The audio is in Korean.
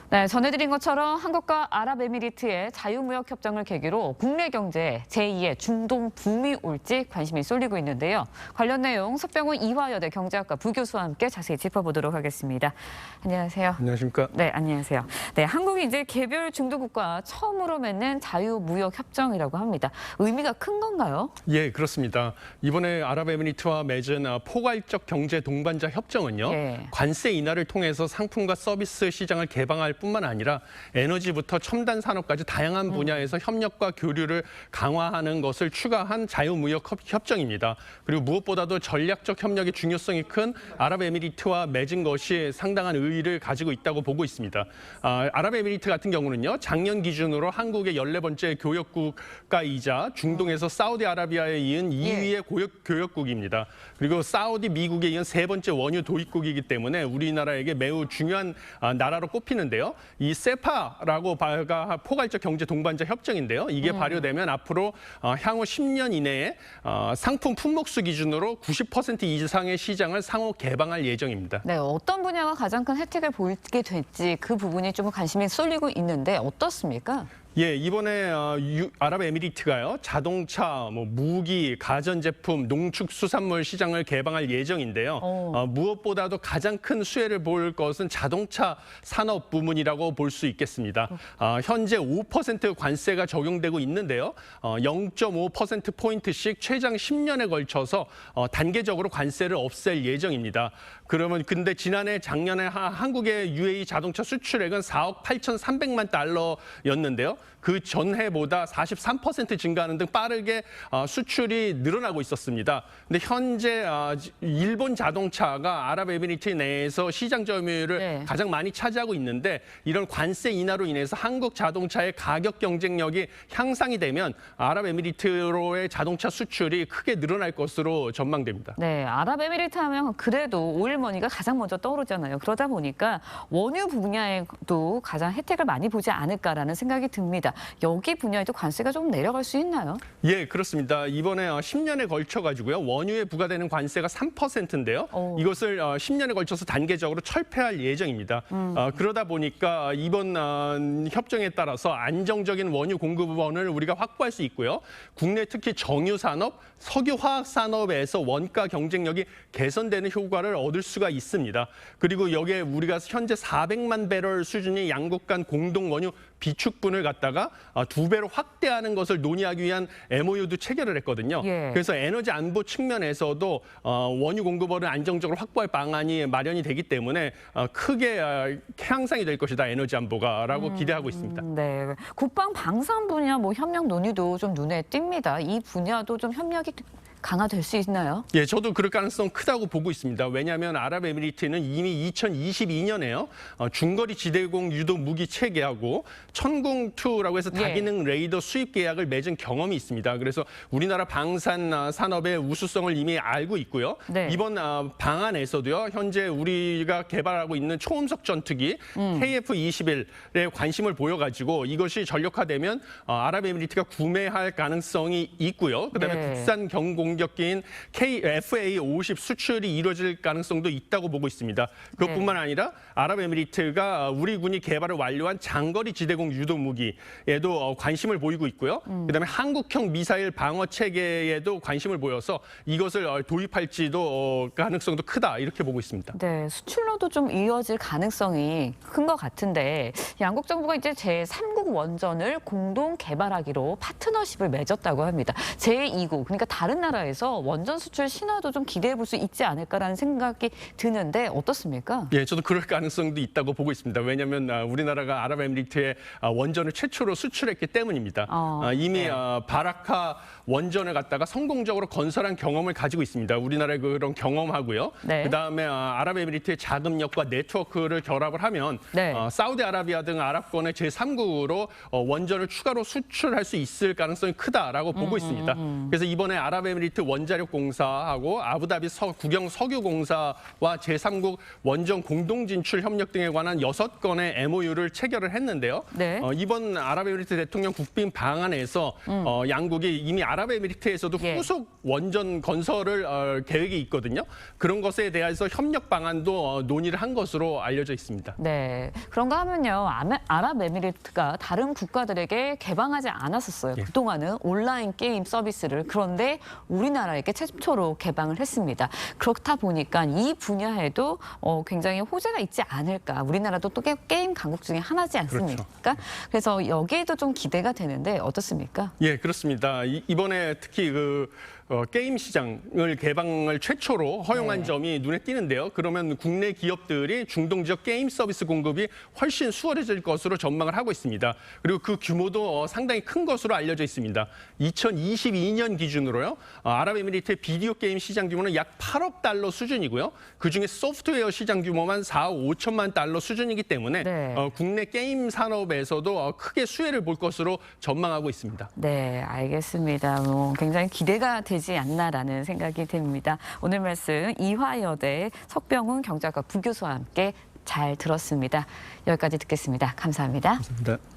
네, 전해드린 것처럼 한국과 아랍에미리트의 자유무역 협정을 계기로 국내 경제에 제2의 중동 붐이 올지 관심이 쏠리고 있는데요. 관련 내용 석병훈 이화여대 경제학과 부교수와 함께 자세히 짚어보도록 하겠습니다. 안녕하세요. 안녕하십니까? 네, 안녕하세요. 네, 한국이 이제 개별 중도국과 처음으로 맺는 자유무역 협정이라고 합니다. 의미가 큰 건가요? 예, 그렇습니다. 이번에 아랍에미리트와 맺은 포괄적 경제 동반자 협정은요. 예. 관세 인하를 통해서 상품과 서비스 시장을 개방할 뿐만 아니라 에너지부터 첨단 산업까지 다양한 분야에서 협력과 교류를 강화하는 것을 추가한 자유무역 협정입니다. 그리고 무엇보다도 전략적 협력의 중요성이 큰 아랍에미리트와 맺은 것이 상당한 의의를 가지고 있다고 보고 있습니다. 아랍에미리트 같은 경우는요. 작년 기준으로 한국의 14번째 교역국가이자 중동에서 사우디아라비아에 이은 2위의 교역국입니다. 그리고 사우디, 미국에 이은 3번째 원유 도입국이기 때문에 우리나라에게 매우 중요한 나라로 꼽히는데요. 이 세파라고 포괄적 경제 동반자 협정인데요. 이게 발효되면 앞으로 향후 10년 이내에 상품 품목수 기준으로 90% 이상의 시장을 상호 개방할 예정입니다. 네, 어떤 분야가 가장 큰 혜택을 보이게 될지 그 부분이 좀 관심이 쏠리고 있는데 어떻습니까? 예, 이번에 아랍에미리트가요. 자동차, 무기, 가전제품, 농축수산물 시장을 개방할 예정인데요. 무엇보다도 가장 큰 수혜를 볼 것은 자동차 산업 부문이라고 볼 수 있겠습니다. 현재 5% 관세가 적용되고 있는데요. 0.5%포인트씩 최장 10년에 걸쳐서 단계적으로 관세를 없앨 예정입니다. 그러면 근데 작년에 한국의 UAE 자동차 수출액은 4억 8,300만 달러였는데요. 그 전해보다 43% 증가하는 등 빠르게 수출이 늘어나고 있었습니다. 근데 현재 일본 자동차가 아랍에미리트 내에서 시장 점유율을 가장 많이 차지하고 있는데 이런 관세 인하로 인해서 한국 자동차의 가격 경쟁력이 향상이 되면 아랍에미리트로의 자동차 수출이 크게 늘어날 것으로 전망됩니다. 네, 아랍에미리트 하면 그래도 오일머니가 가장 먼저 떠오르잖아요. 그러다 보니까 원유 분야에도 가장 혜택을 많이 보지 않을까라는 생각이 듭니다. 여기 분야에도 관세가 좀 내려갈 수 있나요? 예, 그렇습니다. 이번에 10년에 걸쳐가지고요. 원유에 부과되는 관세가 3%인데요. 이것을 10년에 걸쳐서 단계적으로 철폐할 예정입니다. 그러다 보니까 이번 협정에 따라서 안정적인 원유 공급원을 우리가 확보할 수 있고요. 국내 특히 정유산업, 석유화학산업에서 원가 경쟁력이 개선되는 효과를 얻을 수가 있습니다. 그리고 여기에 우리가 현재 400만 배럴 수준의 양국 간 공동 원유 비축분을 갖다가 2배로 확대하는 것을 논의하기 위한 MOU도 체결을 했거든요. 예. 그래서 에너지 안보 측면에서도 원유 공급원을 안정적으로 확보할 방안이 마련이 되기 때문에 크게 향상이 될 것이다. 에너지 안보가라고 기대하고 있습니다. 네, 국방 방산 분야 협력 논의도 좀 눈에 띕니다. 이 분야도 좀 협력이 강화될 수 있나요? 예, 저도 그럴 가능성 크다고 보고 있습니다. 왜냐하면 아랍에미리트는 이미 2022년에요. 중거리 지대공 유도 무기 체계하고 천궁2라고 해서 다기능 레이더 수입 계약을 맺은 경험이 있습니다. 그래서 우리나라 방산 산업의 우수성을 이미 알고 있고요. 네. 이번 방안에서도요. 현재 우리가 개발하고 있는 초음속 전투기 KF-21에 관심을 보여가지고 이것이 전력화되면 아랍에미리트가 구매할 가능성이 있고요. 그다음에 국산 경공격기인 FA-50 수출이 이루어질 가능성도 있다고 보고 있습니다. 그것뿐만 아니라 아랍에미리트가 우리 군이 개발을 완료한 장거리 지대공 유도 무기에도 관심을 보이고 있고요. 그다음에 한국형 미사일 방어 체계에도 관심을 보여서 이것을 도입할지도 가능성도 크다 이렇게 보고 있습니다. 네, 수출로도 좀 이어질 가능성이 큰 것 같은데 양국 정부가 이제 제3국 원전을 공동 개발하기로 파트너십을 맺었다고 합니다. 제2국 그러니까 다른 나라에서 원전 수출 신화도 좀 기대해 볼 수 있지 않을까라는 생각이 드는데 어떻습니까? 예, 저도 그럴 가능성도 있다고 보고 있습니다. 왜냐하면 우리나라가 아랍에미리트에 원전을 최초로 수출했기 때문입니다. 이미 바라카 원전을 갖다가 성공적으로 건설한 경험을 가지고 있습니다. 우리나라의 그런 경험하고요. 그다음에 아랍에미리트의 자금력과 네트워크를 결합을 하면 사우디아라비아 등 아랍권의 제3국으로 내에서도 원전을 추가로 수출할 수 있을 가능성이 크다라고 보고 있습니다. 그래서 이번에 아랍에미리트 원자력 공사하고 아부다비 국영 석유공사와 제3국 원전 공동 진출 협력 등에 관한 6건의 MOU를 체결을 했는데요. 네. 이번 아랍에미리트 대통령 국빈 방안에서 양국이 이미 아랍에미리트에서도 예. 후속 원전 건설을 계획이 있거든요. 그런 것에 대해서 협력 방안도 논의를 한 것으로 알려져 있습니다. 네, 그런가 하면요. 아랍에미리트가 다른 국가들에게 개방하지 않았었어요. 예. 그동안은 온라인 게임 서비스를. 그런데 우리나라에게 최초로 개방을 했습니다. 그렇다 보니까 이 분야에도 굉장히 호재가 있지 않을까. 우리나라도 또 게임 강국 중에 하나지 않습니까? 그렇죠. 그래서 여기에도 좀 기대가 되는데 어떻습니까? 예, 그렇습니다. 이번에 특히 게임 시장을 개방을 최초로 허용한 네. 점이 눈에 띄는데요. 그러면 국내 기업들이 중동 지역 게임 서비스 공급이 훨씬 수월해질 것으로 전망을 하고 있습니다. 그리고 그 규모도 상당히 큰 것으로 알려져 있습니다. 2022년 기준으로요. 아랍에미리트의 비디오 게임 시장 규모는 약 8억 달러 수준이고요. 그중에 소프트웨어 시장 규모만 4억 5천만 달러 수준이기 때문에 네. 국내 게임 산업에서도 크게 수혜를 볼 것으로 전망하고 있습니다. 네, 알겠습니다. 굉장히 기대가 되지 않나라는 생각이 듭니다. 오늘 말씀 이화여대 석병훈 경제학과 부교수와 함께 잘 들었습니다. 여기까지 듣겠습니다. 감사합니다. 감사합니다.